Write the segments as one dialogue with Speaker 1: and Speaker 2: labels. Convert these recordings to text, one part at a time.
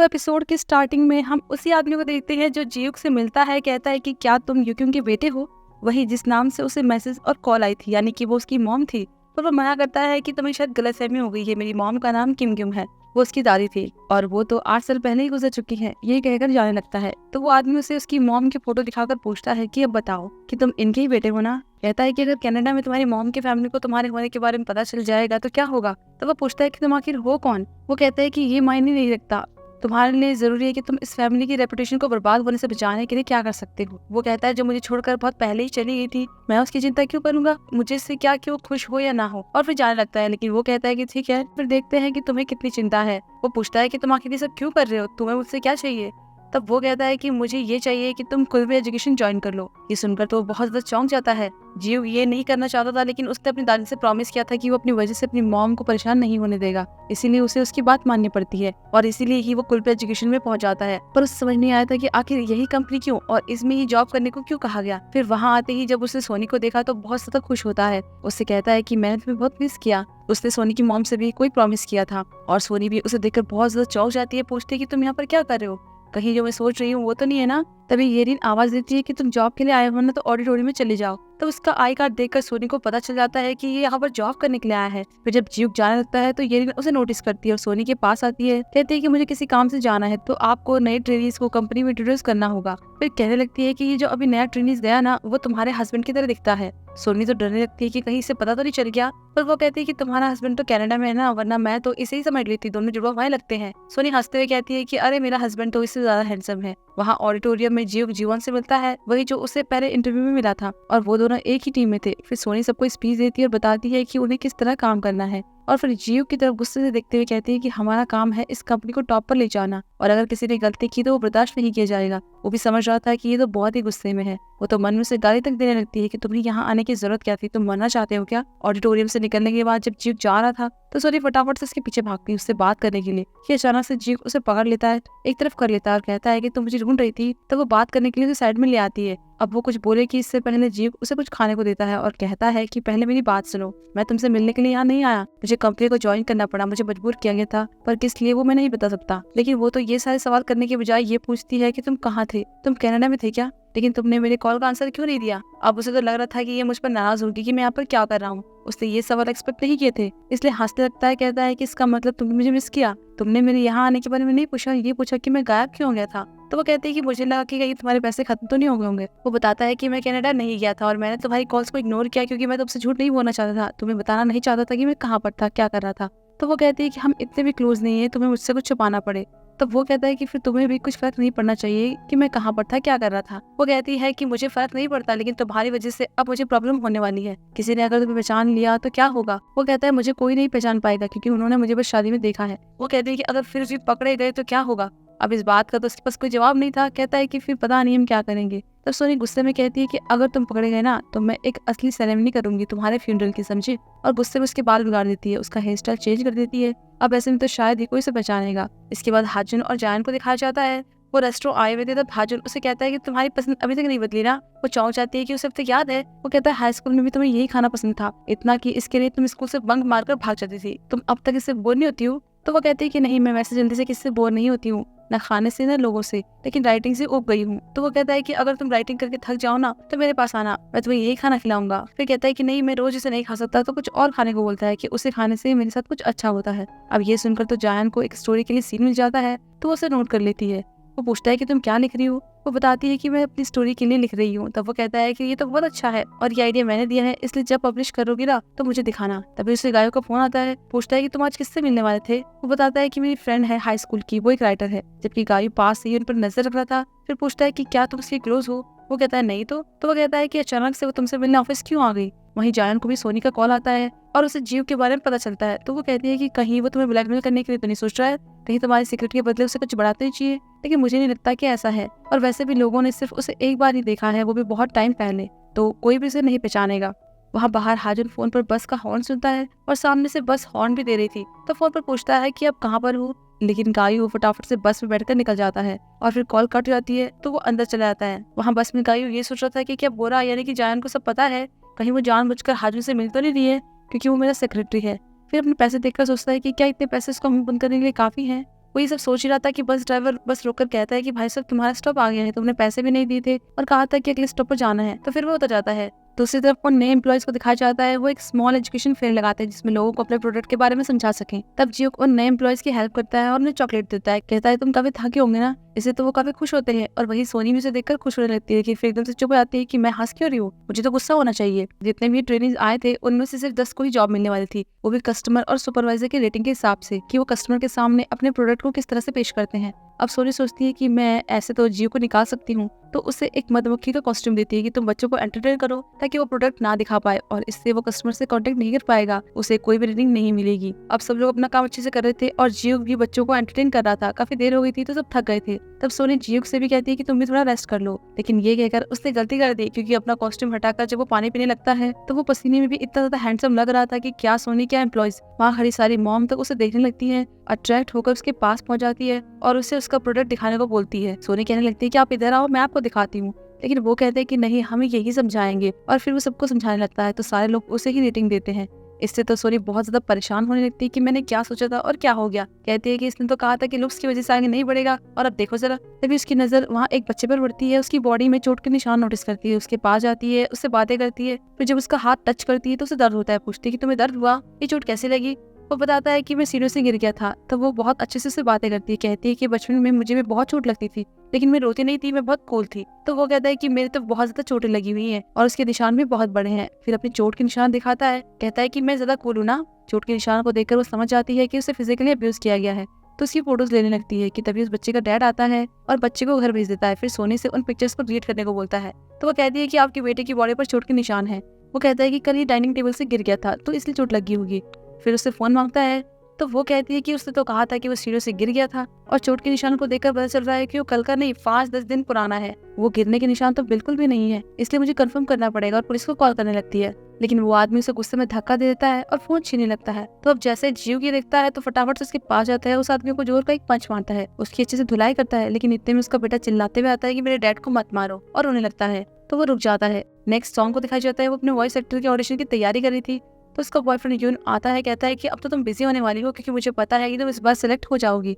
Speaker 1: तो एपिसोड के स्टार्टिंग में हम उसी आदमी को देखते हैं जो जियुक से मिलता है, कहता है कि क्या तुम युक्युंग के बेटे हो, वही जिस नाम से उसे मैसेज और कॉल आई थी, यानी कि वो उसकी मॉम थी। पर वो मना करता है कि तुम्हें शायद गलतफहमी हो गई है, मेरी मॉम का नाम किम क्यूम है, वो उसकी दादी थी और वो तो 8 साल पहले ही गुजर चुकी है, ये कहकर जाने लगता है। तो वो आदमी उसे उसकी मॉम की फोटो दिखाकर पूछता है कि अब बताओ कि तुम इनके ही बेटे हो ना। कहता है कि अगर कनाडा में तुम्हारी मॉम की फैमिली को तुम्हारे होने के बारे में पता चल जाएगा तो क्या होगा। तो वो पूछता है कि तुम आखिर हो कौन। वो कहता है कि ये मायने नहीं रखता, तुम्हारे लिए जरूरी है कि तुम इस फैमिली की रेपुटेशन को बर्बाद होने से बचाने के लिए क्या कर सकते हो। वो कहता है जो मुझे छोड़कर बहुत पहले ही चली गई थी, मैं उसकी चिंता क्यों करूंगा, मुझे इससे क्या क्यों, खुश हो या ना हो। और फिर जाने लगता है। लेकिन वो कहता है कि ठीक है, फिर देखते हैं कि तुम्हें कितनी चिंता है। वो पूछता है कि तुम आखिर ये सब क्यों कर रहे हो, तुम्हें मुझसे क्या चाहिए। तब वो कहता है कि मुझे ये चाहिए कि तुम खुद भी एजुकेशन ज्वाइन कर लो। ये सुनकर तो वो बहुत ज्यादा चौंक जाता है। जियो ये नहीं करना चाहता था, लेकिन उसने अपनी दादी से प्रॉमिस किया था कि वो अपनी वजह से अपनी मॉम को परेशान नहीं होने देगा, इसीलिए उसे उसकी बात माननी पड़ती है और इसीलिए ही वो कुल पे एजुकेशन में पहुंच जाता है। पर उसे समझ नहीं आया था कि आखिर यही कंपनी क्यों और इसमें ही जॉब करने को क्यों कहा गया। फिर वहाँ आते ही जब उसने सोनी को देखा तो बहुत ज्यादा खुश होता है। उससे कहता है कि मैंने तुम्हें बहुत मिस किया। उसने सोनी की मॉम से भी कोई प्रॉमिस किया था और सोनी भी उसे देखकर बहुत ज्यादा चौंक जाती है। पूछती है कि तुम यहाँ पर क्या कर रहे हो, कहीं जो मैं सोच रही हूँ वो तो नहीं है ना। तभी येरिन आवाज देती है कि तुम जॉब के लिए आए हो ना, तो ऑडिटोरियम में चले जाओ। तो उसका आई कार्ड देखकर सोनी को पता चल जाता है कि ये यहाँ पर जॉब करने के लिए आया है। फिर जब जियुक जाने लगता है तो येरिन उसे नोटिस करती है और सोनी के पास आती है। कहती है कि मुझे किसी काम से जाना है, तो आपको नए ट्रेनीज को कंपनी में इंट्रोड्यूस करना होगा। फिर कहने लगती है कि ये जो अभी नया ट्रेनीज गया ना, वो तुम्हारे हस्बैंड की तरह दिखता है। सोनी तो डरने लगती है कि कहीं इसे पता तो नहीं चल गया। पर वो कहती है कि तुम्हारा हस्बैंड तो कनाडा में है ना, वरना मैं तो इसे ही समझ लेती, दोनों जुड़वा हुए लगते हैं। सोनी हंसते हुए कहती है कि अरे मेरा हस्बैंड तो इससे ज्यादा हैंडसम है। वहाँ ऑडिटोरियम में जियुक जीवन से मिलता है, वही जो उसे पहले इंटरव्यू में मिला था, और वो दोनों एक ही टीम में थे। फिर सोनी सबको स्पीच देती है और बताती है कि उन्हें किस तरह काम करना है और फिर जियुक की तरफ गुस्से से देखते हुए कहती है कि हमारा काम है इस कंपनी को टॉप पर ले जाना और अगर किसी ने गलती की तो वो बर्दाश्त नहीं किया जाएगा। वो भी समझ रहा था कि ये तो बहुत ही गुस्से में है। वो तो मन में से गाली तक देने लगती है कि तुम्हें यहाँ आने की जरूरत क्या थी, तुम मरना चाहते हो क्या। ऑडिटोरियम से निकलने के बाद जब जियुक जा रहा था तो सोनी फटाफट से उसके पीछे भागती है उससे बात करने के लिए। कि अचानक से जियुक उसे पकड़ लेता है, एक तरफ कर लेता है और कहता है कि तुम मुझे ढूंढ रही थी। तो वो बात करने के लिए उसे साइड में ले आती है। अब वो कुछ बोले कि इससे पहले जियुक उसे कुछ खाने को देता है और कहता है कि पहले मेरी बात सुनो, मैं तुमसे मिलने के लिए यहाँ नहीं आया, मुझे कंपनी को ज्वाइन करना पड़ा, मुझे मजबूर किया गया था, पर किस लिए वो मैं नहीं बता सकता। लेकिन वो तो ये सारे सवाल करने के बजाय ये पूछती है कि तुम कहाँ थे, तुम कनाडा में थे क्या, लेकिन तुमने मेरे कॉल का आंसर क्यों नहीं दिया। अब उसे तो लग रहा था कि ये मुझ पर नाराज होगी कि मैं यहाँ पर क्या कर रहा हूँ। उसने ये सवाल एक्सपेक्ट नहीं किए थे, इसलिए हंसने लगता है। कहता है कि इसका मतलब तुमने मुझे मिस किया, तुमने मेरे यहाँ आने के बारे में नहीं पूछा, ये पूछा कि मैं गायब क्यों हो गया था। तो वो कहते हैं कि मुझे लगा कि कहीं तुम्हारे पैसे खत्म तो नहीं हो गए होंगे। वो बताता है कि मैं कनाडा नहीं गया था और मैंने तुम्हारी कॉल्स को इग्नोर किया क्योंकि मैं तुमसे झूठ नहीं बोलना चाहता था, तुम्हें बताना नहीं चाहता था कि मैं कहाँ पर था, क्या कर रहा था। तो वो कहती है कि हम इतने भी क्लोज नहीं है, तुम्हें मुझसे कुछ छुपाना पड़े। तो वो कहता है कि फिर तुम्हें भी कुछ फर्क नहीं पड़ना चाहिए कि मैं कहाँ पर था, क्या कर रहा था। वो कहती है कि मुझे फर्क नहीं पड़ता, लेकिन तुम्हारी वजह से अब मुझे प्रॉब्लम होने वाली है, किसी ने अगर तुम्हें पहचान लिया तो क्या होगा। वो कहता है मुझे कोई नहीं पहचान पाएगा क्योंकि उन्होंने मुझे बस शादी में देखा है। वो कहती है कि अगर फिर भी पकड़े गए तो क्या होगा। अब इस बात का तो उसके पास कोई जवाब नहीं था। कहता है कि फिर पता नहीं हम क्या करेंगे। तब सोनी गुस्से में कहती है कि अगर तुम पकड़े गए ना तो मैं एक असली सेरेमनी करूंगी तुम्हारे फ्यूनरल की, समझे। और गुस्से में उसके बाल बिगाड़ देती है, उसका हेयर स्टाइल चेंज कर देती है। अब ऐसे में तो शायद ही कोई उसे पहचानेगा। इसके बाद हाजुन और जायन को दिखाया जाता है। वो रेस्टोरेंट आए हुए थे, तब हाजुन उसे कहता है कि तुम्हारी पसंद अभी तक नहीं बदली ना। वो चौंक जाती है कि उसे अब तक याद है। वो कहता है हाई स्कूल में भी तुम्हें यही खाना पसंद था, इतना कि इसके लिए तुम स्कूल से बंक मारकर भाग जाती थी, तुम अब तक इससे बोर नहीं होती हो। तो वो कहती है कि नहीं, मैं वैसे जल्दी से किससे बोर नहीं होती हूँ, ना खाने से ना लोगों से, लेकिन राइटिंग से उब गई हूँ। तो वो कहता है कि अगर तुम राइटिंग करके थक जाओ ना तो मेरे पास आना, मैं तुम्हें यही खाना खिलाऊंगा। फिर कहता है कि नहीं, मैं रोज इसे नहीं खा सकता, तो कुछ और खाने को बोलता है कि उसे खाने से मेरे साथ कुछ अच्छा होता है। अब ये सुनकर तो जायन को एक स्टोरी के लिए सीन मिल जाता है, तो वो उसे नोट कर लेती है। वो पूछता है कि तुम क्या लिख रही हो। वो बताती है कि मैं अपनी स्टोरी के लिए लिख रही हूँ। तब वो कहता है कि ये तो बहुत अच्छा है और ये आइडिया मैंने दिया है, इसलिए जब पब्लिश करोगी ना तो मुझे दिखाना। तभी उसे गायों का फोन आता है। पूछता है कि तुम आज किससे मिलने वाले थे। वो बताता है कि मेरी फ्रेंड है हाई स्कूल की, वो एक राइटर है, जबकि गायू पास से ही उन पर नजर रख रहा था। फिर पूछता है कि क्या तुम उसके क्लोज हो। वो कहता है नहीं। तो वो कहता है कि अचानक से वो तुमसे मिलने ऑफिस क्यों आ गई। वहीं जायन को भी सोनी का कॉल आता है और उसे जीव के बारे में पता चलता है। तो वो कहती है कि कहीं वो तुम्हें ब्लैकमेल करने के लिए तो नहीं सोच रहा है, कहीं तुम्हारी सिक्योरिटी के बदले उसे कुछ बढ़ाते ही चाहिए। लेकिन मुझे नहीं लगता कि ऐसा है, और वैसे भी लोगों ने सिर्फ उसे एक बार ही देखा है, वो भी बहुत टाइम पहले, तो कोई भी उसे नहीं पहचानेगा। वहाँ बाहर हाजुन फोन पर बस का हॉर्न सुनता है और सामने से बस हॉर्न भी दे रही थी। तो फोन पर पूछता है कि अब कहाँ पर हूँ, लेकिन गायू फटाफट से बस में बैठकर निकल जाता है और फिर कॉल कट जाती है। तो वो अंदर चला जाता है। वहाँ बस में गायू ये सोच रहा था कि क्या बोरा यानी कि जायन को सब पता है, कहीं वो जानबूझकर हाजुन से मिल तो नहीं रही है क्योंकि वो मेरा सेक्रेटरी है। फिर अपने पैसे देखकर सोचता है कि क्या इतने पैसे उसको मुंह बंद करने के लिए काफी हैं। वो ये सब सोच ही रहा था कि बस ड्राइवर बस रोककर कहता है कि भाई साहब तुम्हारा स्टॉप आ गया है, तुमने पैसे भी नहीं दिए थे और कहा था कि अगले स्टॉप पर जाना है। तो फिर वो उतर जाता है। दूसरी तरफ उन नए एम्प्लॉयज को दिखाया जाता है वो एक स्मॉल एजुकेशन फेयर लगाते हैं जिसमें लोगों को अपने प्रोडक्ट के बारे में समझा सकें। तब जियो उन नए एम्प्लॉयज की हेल्प करता है और उन्हें चॉकलेट देता है, कहता है तुम काफी थके होंगे ना। इससे तो वो काफी खुश होते हैं और वही सोनी भी उसे देखकर खुश होने लगती है कि फिर एकदम से चुप हो जाती है कि मैं हंस क्यों रही हूँ, मुझे तो गुस्सा होना चाहिए। जितने भी ट्रेनिंग आए थे उनमें से सिर्फ 10 को ही जॉब मिलने वाली थी, वो भी कस्टमर और सुपरवाइजर की रेटिंग के हिसाब से कि वो कस्टमर के सामने अपने प्रोडक्ट को किस तरह से पेश करते हैं। अब सोनी सोचती है कि मैं ऐसे तो जियो को निकाल सकती हूँ, तो उसे एक मधुमक्खी का कॉस्ट्यूम देती है कि तुम बच्चों को एंटरटेन करो ताकि वो प्रोडक्ट ना दिखा पाए और इससे वो कस्टमर से कांटेक्ट नहीं कर पाएगा, उसे कोई भी रेटिंग नहीं मिलेगी। अब सब लोग अपना काम अच्छे से कर रहे थे और जियो भी बच्चों को एंटरटेन कर रहा था। काफी देर हो गई थी तो सब थक गए थे। तब सोनी जियो से भी कहती है कि तुम भी थोड़ा रेस्ट कर लो, लेकिन ये कहकर उसने गलती कर दी क्योंकि अपना कॉस्ट्यूम हटाकर जब वो पानी पीने लगता है तो वो पसीने में भी इतना ज्यादा हैंडसम लग रहा था कि क्या सोनी क्या एम्प्लॉयज वहाँ खड़ी सारी मॉम तक उसे देखने लगती है, अट्रैक्ट होकर उसके पास पहुंच जाती है और उसे उसका प्रोडक्ट दिखाने को बोलती है। सोनी कहने लगती है कि आप इधर आओ, मैं आपको दिखाती हूँ, लेकिन वो कहते हैं कि नहीं, हमें यही समझाएंगे और फिर वो सबको समझाने लगता है तो सारे लोग उसे ही रेटिंग देते हैं। इससे तो सोनी बहुत ज्यादा परेशान होने लगती है कि मैंने क्या सोचा था और क्या हो गया। कहती है कि इसने तो कहा था कि लुक्स की वजह से आगे नहीं बढ़ेगा और अब देखो जरा। तभी उसकी नजर वहाँ एक बच्चे पर पड़ती है, उसकी बॉडी में चोट के निशान नोटिस करती है, उसके पास जाती है, उससे बातें करती है। फिर जब उसका हाथ टच करती है तो उसे दर्द होता है, पूछती है कि तुम्हें दर्द हुआ, ये चोट कैसे लगी। वो बताता है कि मैं सीढ़ियों से गिर गया था। तो वो बहुत अच्छे से उससे बातें करती है, कहती है कि बचपन में मुझे भी बहुत चोट लगती थी लेकिन मैं रोती नहीं थी, मैं बहुत कूल थी। तो वो कहता है कि मेरे तो बहुत ज्यादा चोटें लगी हुई हैं और उसके निशान भी बहुत बड़े हैं। फिर अपनी चोट के निशान दिखाता है, कहता है कि मैं ज्यादा कूल हूँ ना। चोट के निशान को देखकर वो समझ जाती है कि उसे फिजिकली अब्यूज किया गया है, तो उसकी फोटोज लेने लगती है कि तभी उस बच्चे का डैड आता है और बच्चे को घर भेज देता है। फिर सोनी से उन पिक्चर्स को डिलीट करने को बोलता है। तो वो कहती है कि आपके बेटे की बॉडी पर चोट के निशान है। वो कहता है कि कल ये डाइनिंग टेबल से गिर गया था तो इसलिए चोट लगी होगी। फिर उससे फोन मांगता है तो वो कहती है कि उसने तो कहा था कि वो सीढ़ियों से गिर गया था और चोट के निशान को देखकर पता चल रहा है कि वो कल का नहीं 5-10 दिन पुराना है। वो गिरने के निशान तो बिल्कुल भी नहीं है, इसलिए मुझे कंफर्म करना पड़ेगा और पुलिस को कॉल करने लगती है। लेकिन वो आदमी उसे गुस्से में धक्का दे देता है और फोन छीनने लगता है। तो अब जैसे जियो की देखता है तो फटाफट से उसके पास जाता है, उस आदमी को जोर का एक पंच मारता है, उसकी अच्छे से धुलाई करता है। लेकिन इतने में उसका बेटा चिल्लाते हुए आता है कि मेरे डैड को मत मारो और रोने लगता है। तो वो रुक जाता है। नेक्स्ट सॉन्ग को दिखाया जाता है वो अपने वॉइस एक्टर के ऑडिशन की तैयारी कर रही थी तो उसका बॉयफ्रेंड यून आता है, कहता है कि अब तो तुम बिजी होने वाली हो क्योंकि मुझे पता है कि तुम इस बार सिलेक्ट हो जाओगी।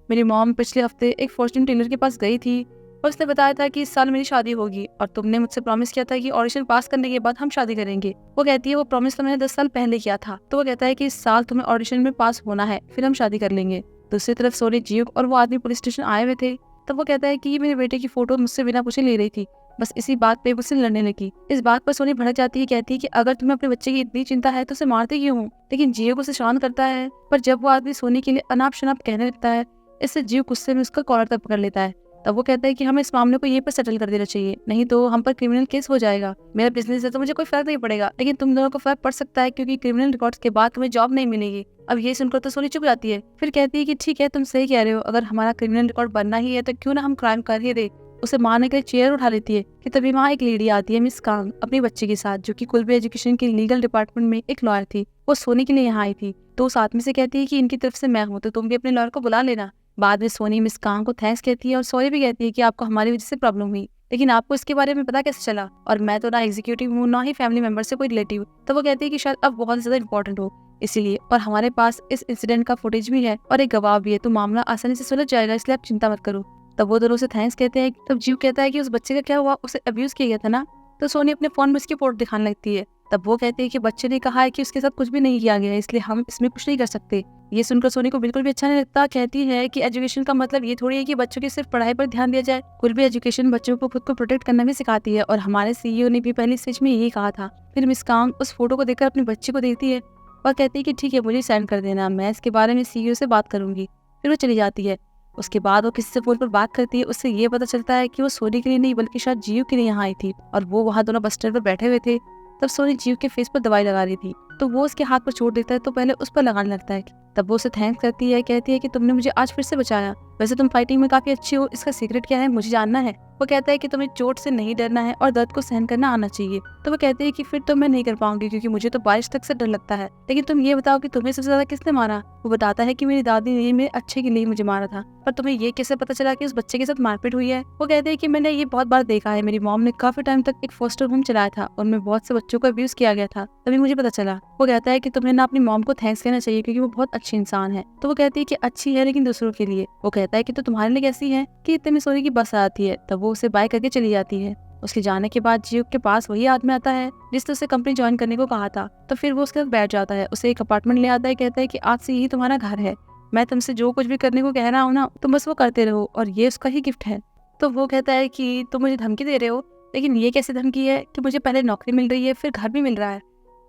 Speaker 1: मेरी मॉम पिछले हफ्ते एक फॉर्च्यून टेलर के पास गई थी और उसने बताया था कि इस साल मेरी शादी होगी और तुमने मुझसे प्रॉमिस किया था कि ऑडिशन पास करने के बाद हम शादी करेंगे। वो कहती है वो प्रॉमिस तो मैंने 10 साल पहले किया था। तो वो कहता है कि इस साल तुम्हें ऑडिशन में पास होना है, फिर हम शादी कर लेंगे। दूसरी तरफ सोनी जियो और वो आदमी पुलिस स्टेशन आए हुए थे। तब वो कहता है कि मेरे बेटे की फोटो मुझसे बिना पूछे ले रही थी, बस इसी बात पे मुझसे लड़ने लगी। इस बात पर सोनी भड़क जाती है, कहती है कि अगर तुम्हें अपने बच्चे की इतनी चिंता है तो उसे मारते क्यों हो। लेकिन जियो को उसे शांत करता है, पर जब वो आदमी सोनी के लिए अनाप शनाप कहने लगता है, इससे जियो गुस्से में उसका कॉलर तक पकड़ लेता है। तब वो कहता है कि हमें इस मामले को यहीं पर सेटल कर देना चाहिए, नहीं तो हम पर क्रिमिनल केस हो जाएगा। मेरा बिजनेस है तो मुझे कोई फर्क नहीं पड़ेगा, लेकिन तुम दोनों को फर्क पड़ सकता है क्योंकि क्रिमिनल रिकॉर्ड्स के बाद तुम्हें जॉब नहीं मिलेगी। अब ये सुनकर तो सोनी चुप जाती है। फिर कहती है कि ठीक है, तुम सही कह रहे हो, अगर हमारा क्रिमिनल रिकॉर्ड बनना ही है तो क्यों ना हम क्राइम कर ही दे। उसे मारने के लिए चेयर उठा लेती है कि तभी वहाँ एक लेडी आती है, मिस कांग, अपने बच्चे के साथ, जो कि कुलबी एजुकेशन के लीगल डिपार्टमेंट में एक लॉयर थी। वो सोनी के लिए यहाँ आई थी। तो उस आदमी से कहती है कि इनकी तरफ से मैं हूँ तो तुम भी अपने लॉयर को बुला लेना। बाद में सोनी मिस कांग को थैंक्स कहती है और सॉरी भी कहती है कि आपको हमारी वजह से प्रॉब्लम हुई, लेकिन आपको इसके बारे में पता कैसे चला, और मैं तो ना एग्जीक्यूटिव हूँ ना ही फैमिली मेंबर से कोई रिलेटिव। तो वो कहती है कि शायद अब बहुत ज्यादा इंपॉर्टेंट हो इसीलिए, और हमारे पास इस इंसिडेंट का फुटेज भी है और एक गवाह भी है, तो मामला आसानी से सुलझ जाएगा, इसलिए आप चिंता मत करो। तब वो दोनों से थैंक्स कहते हैं। तब जीव कहता है कि उस बच्चे का क्या हुआ, उसे अब्यूज किया गया था ना। तो सोनी अपने फोन में उसकी फोटो दिखाने लगती है। तब वो कहते हैं कि बच्चे ने कहा है कि उसके साथ कुछ भी नहीं किया गया है, इसलिए हम इसमें कुछ नहीं कर सकते। ये सुनकर सोनी को बिल्कुल भी अच्छा नहीं लगता। कहती है कि एजुकेशन का मतलब ये थोड़ी है कि बच्चों की सिर्फ पढ़ाई पर ध्यान दिया जाए, कुल भी एजुकेशन बच्चों को खुद को प्रोटेक्ट करना भी सिखाती है, और हमारे सीईओ ने भी पहली स्पीच में यही कहा था। फिर मिस कांग उस फोटो को देखकर अपने बच्चे को देखती है और कहती है कि ठीक है, मुझे सेंड कर देना, मैं इसके बारे में सीईओ से बात करूंगी। फिर वो चली जाती है। उसके बाद वो किसी से फोन पर बात करती है। उससे ये पता चलता है कि वो सोनी के लिए नहीं बल्कि शायद जियो के लिए यहाँ आई थी, और वो वहाँ दोनों बस स्टैंड पर बैठे हुए थे। तब सोनी जियो के फेस पर दवाई लगा रही थी, तो वो उसके हाथ पर चोट देखता है तो पहले उस पर लगाने लगता है। तब वो उसे थैंक्स करती है, कहती है कि तुमने मुझे आज फिर से बचाया। वैसे तुम फाइटिंग में काफी अच्छी हो, इसका सीक्रेट क्या है मुझे जानना है। वो कहता है कि तुम्हें चोट से नहीं डरना है और दर्द को सहन करना आना चाहिए। तो वो कहते हैं कि फिर तो मैं नहीं कर पाऊंगी क्योंकि मुझे तो बारिश तक से डर लगता है, लेकिन तुम ये बताओ कि तुम्हें सबसे ज्यादा किसने मारा। वो बताता है कि मेरी दादी ने मेरे अच्छे के लिए मुझे मारा था, पर तुम्हें ये कैसे पता चला कि उस बच्चे के साथ मारपीट हुई है। वो कहते हैं कि मैंने ये बहुत बार देखा है, मेरी मॉम ने काफी टाइम तक एक फोस्टर होम चलाया था, उनमें बहुत से बच्चों को अब्यूज किया गया था, तभी मुझे पता चला। वो कहता है कि तुम्हें ना अपनी मॉम को थैंक्स कहना चाहिए क्योंकि वो बहुत अच्छी इंसान है। तो वो कहती है कि अच्छी है लेकिन दूसरों के लिए। वो कहता है कि तो तुम्हारे लिए कैसी है कि इतने में सोने की बस आती है, तब वो उसे बाय करके चली जाती है। उसके जाने के बाद जियोक के पास वही आदमी आता है जिसने उसे कंपनी ज्वाइन करने को कहा था। तो फिर वो उसके साथ बैठ जाता है, उसे एक अपार्टमेंट ले आता है, कहता है कि आज से यही तुम्हारा घर है, मैं तुमसे जो कुछ भी करने को कह रहा हूँ ना तुम बस वो करते रहो, और ये उसका ही गिफ्ट है। तो वो कहता है कि तुम मुझे धमकी दे रहे हो, लेकिन ये कैसे धमकी है कि मुझे पहले नौकरी मिल रही है फिर घर भी मिल रहा है।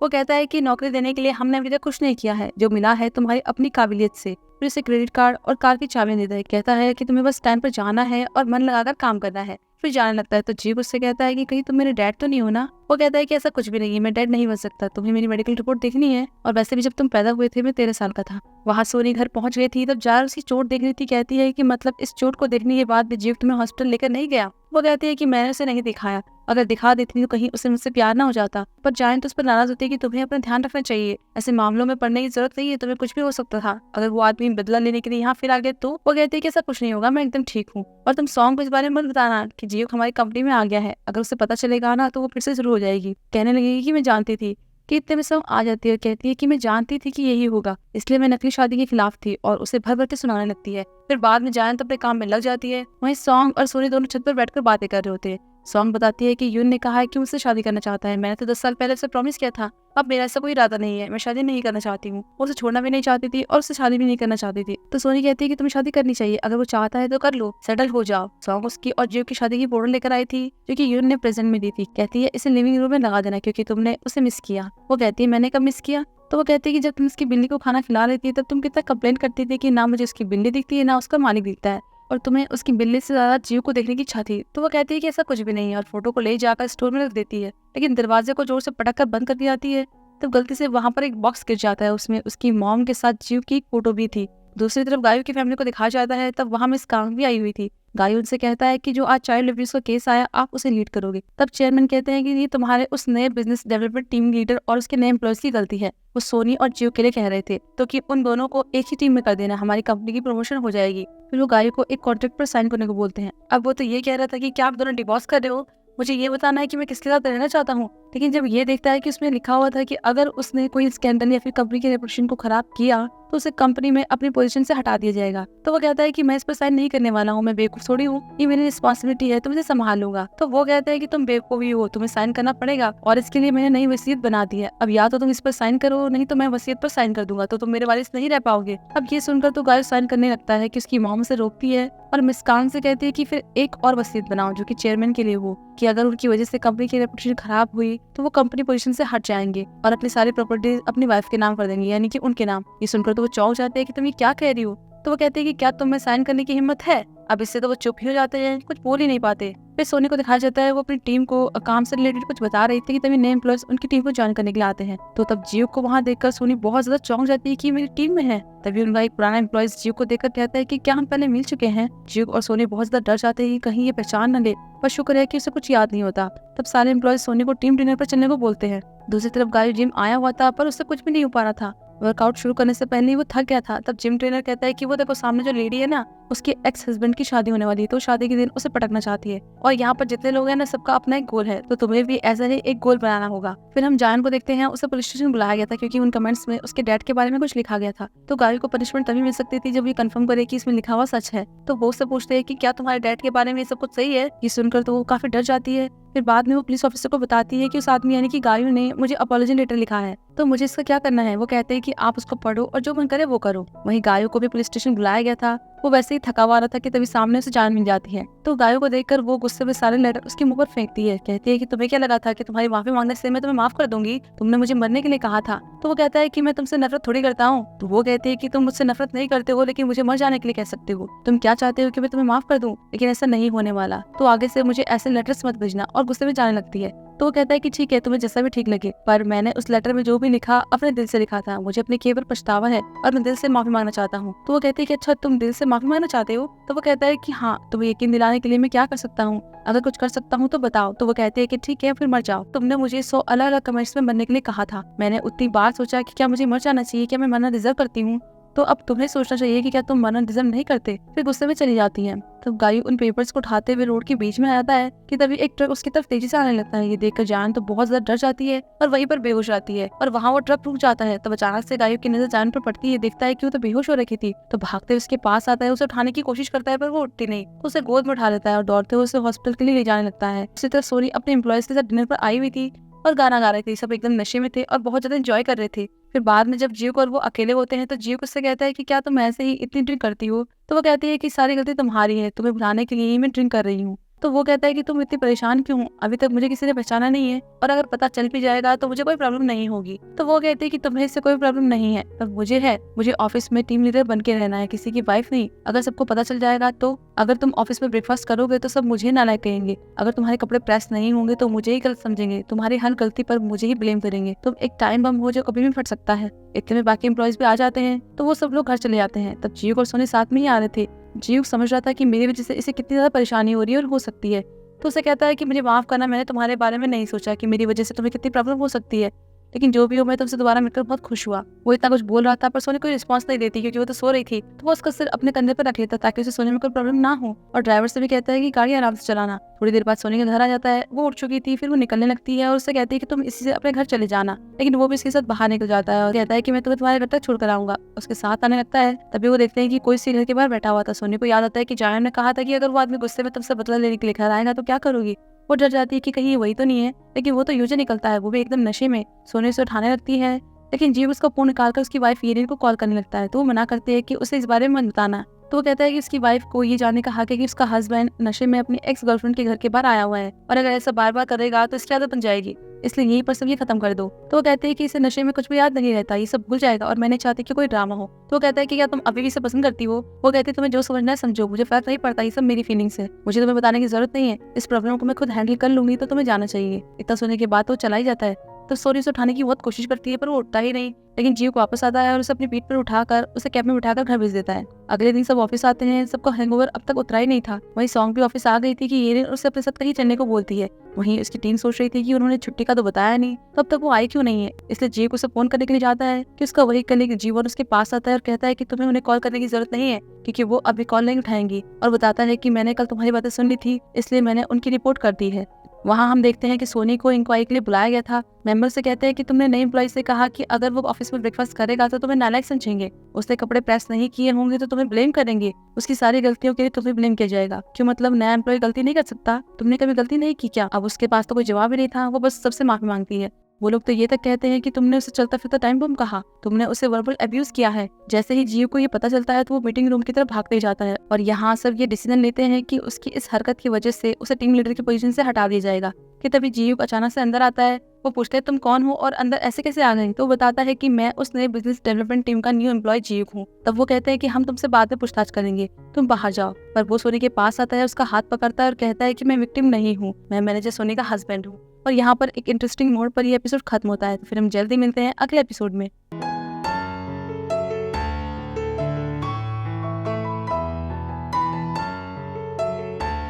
Speaker 1: वो कहता है कि नौकरी देने के लिए हमने अभी तक कुछ नहीं किया है, जो मिला है तुम्हारी अपनी काबिलियत से। फिर उसे क्रेडिट कार्ड और कार की चाबियां देता है, कहता है कि तुम्हें बस टाइम पर जाना है और मन लगाकर काम करना है। फिर जाने लगता है। तो जीव उससे कहता है कि कहीं तुम मेरे डैड तो नहीं हो ना। वो कहता है कि ऐसा कुछ भी नहीं है, मैं डैड नहीं बन सकता, तुम्हें मेरी मेडिकल रिपोर्ट देखनी है, और वैसे भी जब तुम पैदा हुए थे मैं 13 साल का था। वहाँ सोनी घर पहुंच गई थी, तब जार उसकी चोट देख रही थी। कहती है कि मतलब इस चोट को देखने के बाद भी जीव तुम्हें हॉस्पिटल लेकर नहीं गया। वो कहती है कि मैंने उसे नहीं दिखाया, अगर दिखा देती तो कहीं उसे मुझसे प्यार ना हो जाता, पर जायन तो उस पर नाराज होती है कि तुम्हें अपना ध्यान रखना चाहिए, ऐसे मामलों में पढ़ने की जरूरत नहीं है, तुम्हें कुछ भी हो सकता था। अगर वो आदमी बदला लेने के लिए यहाँ फिर आ गए तो। वो कहती है कि ऐसा कुछ नहीं होगा, मैं एकदम ठीक हूँ, और तुम सॉन्ग को इस बारे में मत बताना कि जियो हमारी कंपनी में आ गया है, अगर उसे पता चलेगा ना तो वो फिर से शुरू हो जाएगी, कहने लगेगी कि मैं जानती थी कि इतने में सब आ जाती है। कहती है कि मैं जानती थी कि यही होगा, इसलिए मैं नकली शादी के खिलाफ थी, और उसे भर भर के सुनाने लगती है। फिर बाद में जायन तो अपने काम में लग जाती है। वहीं सॉन्ग और सोनी दोनों छत पर बैठकर बातें कर रहे होते हैं। सॉन्ग बताती है कि यून ने कहा है कि मुझसे शादी करना चाहता है, मैंने तो 10 साल पहले उसे प्रॉमिस किया था, अब मेरा ऐसा कोई इरादा नहीं है, मैं शादी नहीं करना चाहती हूँ। वो उसे छोड़ना भी नहीं चाहती थी और उससे शादी भी नहीं करना चाहती थी। तो सोनी कहती है कि तुम्हें शादी करनी चाहिए, अगर वो चाहता है तो कर लो, सेटल हो जाओ। सॉन्ग उसकी और जियो की शादी की फोटो लेकर आई थी जो कि यून ने प्रेजेंट में दी थी। कहती है इसे लिविंग रूम में लगा देना क्योंकि तुमने उसे मिस किया। वो कहती है मैंने कब मिस किया। तो वो कहती है कि जब तुम उसकी बिल्ली को खाना खिला रही थी तब तुम कितना कंप्लेंट करती थी कि ना मुझे उसकी बिल्ली दिखती है ना उसका मालिक दिखता है, और तुम्हें उसकी बिल्ली से ज्यादा जीव को देखने की इच्छा थी। तो वो कहती है कि ऐसा कुछ भी नहीं है, और फोटो को ले जाकर स्टोर में रख देती है, लेकिन दरवाजे को जोर से पटक कर बंद कर दी जाती है। तब गलती से वहां पर एक बॉक्स गिर जाता है, उसमें उसकी मॉम के साथ जीव की एक फोटो भी थी। दूसरी तरफ गायू की फैमिली को दिखाया जाता है, तब वहां मिस कांग भी आई हुई थी। गायू उनसे कहता है कि जो आज चाइल्ड अब्यूज का केस आया आप उसे लीड करोगे। तब चेयरमैन कहते हैं कि ये तुम्हारे उस नए बिजनेस डेवलपमेंट टीम लीडर और उसके नए एम्प्लॉयज की गलती है, वो सोनी और जियो के लिए कह रहे थे, तो कि उन दोनों को एक ही टीम में कर देना, हमारी कंपनी की प्रमोशन हो जाएगी। फिर वो गायू को एक कॉन्ट्रैक्ट पर साइन करने को बोलते हैं। अब वो तो ये कह रहा था कि क्या आप दोनों डिवोर्स कर रहे हो, मुझे ये बताना है कि मैं किसके साथ रहना चाहता हूँ, लेकिन जब ये देखता है कि उसमें लिखा हुआ था कि अगर उसने कोई स्कैंडल या फिर कंपनी की रेपुटेशन को खराब किया तो उसे कंपनी में अपनी पोजीशन से हटा दिया जाएगा, तो वो कहता है कि मैं इस पर साइन नहीं करने वाला हूँ, मैं बेवकूफ थोड़ी हूँ, ये मेरी रिस्पॉन्सिबिलिटी है, तो मुझे संभाल लूंगा। तो वो कहता है कि तुम बेवकूफ ही हो, तुम्हें साइन करना पड़ेगा, और इसके लिए मैंने नई वसीयत बना दी है, अब या तो तुम इस पर साइन करो नहीं तो मैं वसीयत पर साइन कर दूंगा, तो तुम मेरे वारिस नहीं रह पाओगे। अब ये सुनकर तो गायू साइन करने लगता है कि उसकी मॉम से रोकती है, और मिस कांग से कहती है कि फिर एक और वसीयत बनाओ जो कि चेयरमैन के लिए हो, कि अगर उनकी वजह से कंपनी की रेपुटेशन खराब हुई तो वो कंपनी पोजीशन से हट जाएंगे और अपनी सारी प्रॉपर्टी अपनी वाइफ के नाम कर देंगे, यानी कि उनके नाम। ये सुनकर तो वो चौंक जाते हैं कि तुम ये क्या कह रही हो। तो वो कहते हैं कि क्या तुम में साइन करने की हिम्मत है। अब इससे तो वो चुप ही हो जाते हैं, कुछ बोल ही नहीं पाते। फिर सोनी को दिखाया जाता है वो अपनी टीम को काम से रिलेटेड कुछ बता रही थी कि तभी नए एम्प्लॉयज उनकी टीम को ज्वाइन करने के लिए आते हैं। तो तब जियो को वहाँ देखकर सोनी बहुत ज्यादा चौंक जाती है कि मेरी टीम में है। तभी उनका एक पुराना एम्प्लॉयज जियो को देखकर कहता है कि क्या हम पहले मिल चुके हैं। जियो और सोनी बहुत ज्यादा डर जाते हैं कि कहीं ये पहचान न ले, पर शुक्र है कि उसे कुछ याद नहीं होता। तब सारे एम्प्लॉयज सोनी को टीम डिनर पर चलने को बोलते हैं। दूसरी तरफ गायू जिम आया हुआ था पर उससे कुछ भी नहीं हो पा रहा था, वर्कआउट शुरू करने से पहले ही वो थक गया था। तब जिम ट्रेनर कहता है कि वो देखो सामने जो लेडी है ना उसके एक्स हस्बैंड की शादी होने वाली है, तो शादी के दिन उसे पटकना चाहती है, और यहाँ पर जितने लोग हैं ना सबका अपना एक गोल है, तो तुम्हें भी ऐसा ही एक गोल बनाना होगा। फिर हम जायन को देखते हैं, उसे पुलिस स्टेशन बुलाया गया था क्योंकि उन कमेंट्स में उसके डैड के बारे में कुछ लिखा गया था। तो गायू को पनिशमेंट तभी मिल सकती थी जब ये कंफर्म करे कि इसमें लिखा हुआ सच है। तो वो उससे पूछते हैं कि क्या तुम्हारे डैड के बारे में सब कुछ सही है। ये सुनकर तो वो काफी डर जाती है। फिर बाद में वो पुलिस ऑफिसर को बताती है कि उस आदमी यानी कि गायू ने मुझे अपॉलॉजी लेटर लिखा है, तो मुझे इसका क्या करना है। वो कहते हैं कि आप उसको पढ़ो और जो मन करे वो करो। वहीं गायू को भी पुलिस स्टेशन बुलाया गया था, वो वैसे ही थका हुआ रहा था कि तभी सामने से जान मिल जाती है। तो गायू को देखकर वो गुस्से में सारे लेटर उसके मुंह पर फेंकती है। कहती है कि तुम्हें क्या लगा था कि तुम्हारी माफी मांगने से मैं तुम्हें माफ कर दूंगी, तुमने मुझे मरने के लिए कहा था। तो वो कहता है कि मैं तुमसे नफरत थोड़ी करता हूँ। तो वो कहती है कि तुम मुझसे नफरत नहीं करते हो लेकिन मुझे मर जाने के लिए कह सकते हो, तुम क्या चाहते हो कि मैं तुम्हें माफ कर दूं, लेकिन ऐसा नहीं होने वाला, तो आगे से मुझे ऐसे लेटर्स मत भेजना, और गुस्से में जाने लगती है। तो वो कहता है कि ठीक है, तुम्हें जैसा भी ठीक लगे, पर मैंने उस लेटर में जो भी लिखा अपने दिल से लिखा था, मुझे अपने किए पर पछतावा है और मैं दिल से माफी मांगना चाहता हूँ। तो वो कहती है कि अच्छा, तुम दिल से माफी मांगना चाहते हो? तो वो कहता है कि हाँ, तुम्हें यकीन दिलाने के लिए मैं क्या कर सकता हूँ, अगर कुछ कर सकता हूँ तो बताओ। तो वो कहते हैं कि ठीक है, फिर मर जाओ। तुमने मुझे 100 अलग अलग कमेंट्स में मरने के लिए कहा था, मैंने उतनी बार सोचा कि क्या मुझे मर जाना चाहिए, क्या मैं मरना डिजर्व करती हूँ, तो अब तुम्हें सोचना चाहिए कि क्या तुम मरना डिजर्व नहीं करते। फिर गुस्से में चली जाती है। तो गायू उन पेपर्स को उठाते हुए रोड के बीच में आ जाता है कि तभी एक ट्रक उसकी तरफ तेजी से आने लगता है। ये देखकर जान तो बहुत ज्यादा डर जाती है और वहीं पर बेहोश जाती है और वहाँ वो ट्रक रुक जाता है। तब अचानक से गायू की नजर जान पर पड़ती है, देखता है कि वो तो बेहोश हो रखी थी। तो भागते हुए उसके पास आता है, उसे उठाने की कोशिश करता है पर वो उठती नहीं, तो उसे गोद में उठा लेता है और दौड़ते हुए उसे हॉस्पिटल के लिए ले जाने लगता है। इसी तरह सोनी अपने एम्प्लॉयज के साथ डिनर पर आई हुई थी और गाना गा रहे थे, सब एकदम नशे में थे और बहुत ज्यादा एंजॉय कर रहे थे। फिर बाद में जब जीव और वो अकेले होते हैं तो जीव उससे कहता है कि क्या तुम ऐसे ही इतनी ड्रिंक करती हो? तो वो कहती है कि सारी गलती तुम्हारी है, तुम्हें भुलाने के लिए ही मैं ड्रिंक कर रही हूँ। तो वो कहता है कि तुम इतनी परेशान क्यों हो? अभी तक मुझे किसी ने पहचाना नहीं है और अगर पता चल भी जाएगा तो मुझे कोई प्रॉब्लम नहीं होगी। तो वो कहती है कि तुम्हें इससे कोई प्रॉब्लम नहीं है, पर मुझे है। मुझे ऑफिस में टीम लीडर बन के रहना है, किसी की वाइफ नहीं। अगर सबको पता चल जाएगा तो अगर तुम ऑफिस में ब्रेकफास्ट करोगे तो सब मुझे नालायक कहेंगे, अगर तुम्हारे कपड़े प्रेस नहीं होंगे तो मुझे ही गलत समझेंगे, तुम्हारी हर गलती पर मुझे ही ब्लेम करेंगे। तुम एक टाइम बम हो जो कभी भी फट सकता है। इतने में बाकी एम्प्लॉयज भी आ जाते हैं तो वो सब लोग घर चले जाते हैं। तब जीव और सोनी साथ में ही आ रहे थे। जीव समझ रहा था कि मेरी वजह से इसे कितनी ज्यादा परेशानी हो रही है और हो सकती है, तो उसे कहता है कि मुझे माफ करना, मैंने तुम्हारे बारे में नहीं सोचा कि मेरी वजह से तुम्हें कितनी प्रॉब्लम हो सकती है, लेकिन जो भी हो मैं तुमसे दोबारा मिलकर बहुत खुश हुआ। वो इतना कुछ बोल रहा था पर सोनी कोई रिस्पांस नहीं देती क्योंकि वो तो सो रही थी। तो वो उसका सिर अपने कंधे पर रख लेता ताकि उसे सोने में कोई प्रॉब्लम ना हो और ड्राइवर से भी कहता है कि गाड़ी आराम से चलाना। थोड़ी देर बाद सोनी का घर आ जाता है, वो उठ चुकी थी। फिर वो निकलने लगती है और उससे कहती है कि तुम इसी से अपने घर चले जाना, लेकिन वो भी इसके साथ बाहर निकल जाता है और कहता है कि मैं तुम्हें तुम्हारे घर तक छोड़ कर आऊंगा। उसके साथ आने लगता है तभी वो देखते हैं कि कोई घर के बाहर बैठा हुआ था। सोनी को याद आता है कि जायन ने कहा था कि अगर वो आदमी गुस्से में तुमसे बदला लेने के लिए घर आएगा तो क्या करोगी। वो डर जाती है कि कहीं वही तो नहीं है, लेकिन वो तो यूं निकलता है, वो भी एकदम नशे में। सोने से उठाने लगती है लेकिन जीव उसका फोन निकालकर उसकी वाइफ येरिन को कॉल करने लगता है। तो वो मना करती है कि उसे इस बारे में मत बताना। तो वो कहता है कि उसकी वाइफ को ये जानने का हक है कि उसका हस्बैंड नशे में अपनी एक्स गर्लफ्रेंड के घर के बाहर आया हुआ है और अगर ऐसा बार बार करेगा तो इसकी आदत बन जाएगी, इसलिए यहीं पर सब ये खत्म कर दो। तो वो कहते हैं कि इसे नशे में कुछ भी याद नहीं रहता, ये सब भूल जाएगा और मैं नहीं चाहती कि कोई ड्रामा हो। तो वो कहता है कि क्या तुम अभी भी इसे पसंद करती हो? वो कहती है तुम्हें जो समझना है समझो, मुझे फर्क नहीं पड़ता, ये सब मेरी फीलिंग्स है, मुझे तुम्हें बताने की जरूरत नहीं है, इस प्रॉब्लम को मैं खुद हैंडल कर लूंगी, तो तुम्हें जाना चाहिए। इतना सुनने के बाद वो चला ही जाता है। तो सोनी उसे उठाने की बहुत कोशिश करती है पर वो उठता ही नहीं, लेकिन जीव वापस आता है और उसे अपनी पीठ पर उठाकर उसे कैब में बिठाकर घर भेज देता है। अगले दिन सब ऑफिस आते हैं, सबको हैंगओवर अब तक उतरा ही नहीं था। वहीं सॉन्ग भी ऑफिस आ गई थी कि येरिन उससे अपने साथ कहीं चलने को बोलती है। वहीं उसकी टीम सोच रही थी कि उन्होंने छुट्टी का तो बताया नहीं, तो अब तक वो आई क्यों नहीं है। इसलिए जीव को उसे फोन करने के लिए जाता है कि उसका वही कलीग जीवन उसके पास आता है और कहता है कि तुम्हें उन्हें कॉल करने की जरूरत नहीं है क्योंकि वो अभी कॉल नहीं उठाएंगी, और बताता है कि मैंने कल तुम्हारी बातें सुन ली थी इसलिए मैंने उनकी रिपोर्ट कर दी है। वहाँ हम देखते हैं कि सोनी को इंक्वायरी के लिए बुलाया गया था। मेंबर से कहते हैं कि तुमने नए एम्प्लॉय से कहा कि अगर वो ऑफिस में ब्रेकफास्ट करेगा तो तुम्हें नालायक समझेंगे, उसने कपड़े प्रेस नहीं किए होंगे तो तुम्हें ब्लेम करेंगे, उसकी सारी गलतियों के लिए तुम्हें ब्लेम किया जाएगा। क्यों मतलब नया एम्प्लॉय गलती नहीं कर सकता? तुमने कभी गलती नहीं की क्या? अब उसके पास तो कोई जवाब ही नहीं था, वो बस सबसे माफी मांगती है। वो लोग तो ये तक कहते हैं कि तुमने उसे चलता फिरता टाइम बम कहा, तुमने उसे वर्बल अब्यूज किया है। जैसे ही जीव को ये पता चलता है तो वो मीटिंग रूम की तरफ भागते जाता है और यहाँ सब ये डिसीजन लेते हैं कि उसकी इस हरकत की वजह से उसे टीम लीडर की पोजीशन से हटा दिया जाएगा। कि तभी जीव अचानक से अंदर आता है। वो पूछते हैं तुम कौन हो और अंदर ऐसे कैसे आ गए? तो वो बताता है कि मैं उस नए बिजनेस डेवलपमेंट टीम का न्यू एम्प्लॉय जीव हूँ। तब वो कहते हैं कि हम तुमसे बाद में पूछताछ करेंगे, तुम बाहर जाओ। पर वो सोनी के पास आता है, उसका हाथ पकड़ता है और कहता है कि मैं विक्टिम नहीं हूँ, मैं मैनेजर सोनी का हस्बैंड हूँ। और यहाँ पर एक इंटरेस्टिंग मोड पर ये एपिसोड खत्म होता है। तो फिर हम जल्दी मिलते हैं अगले एपिसोड में।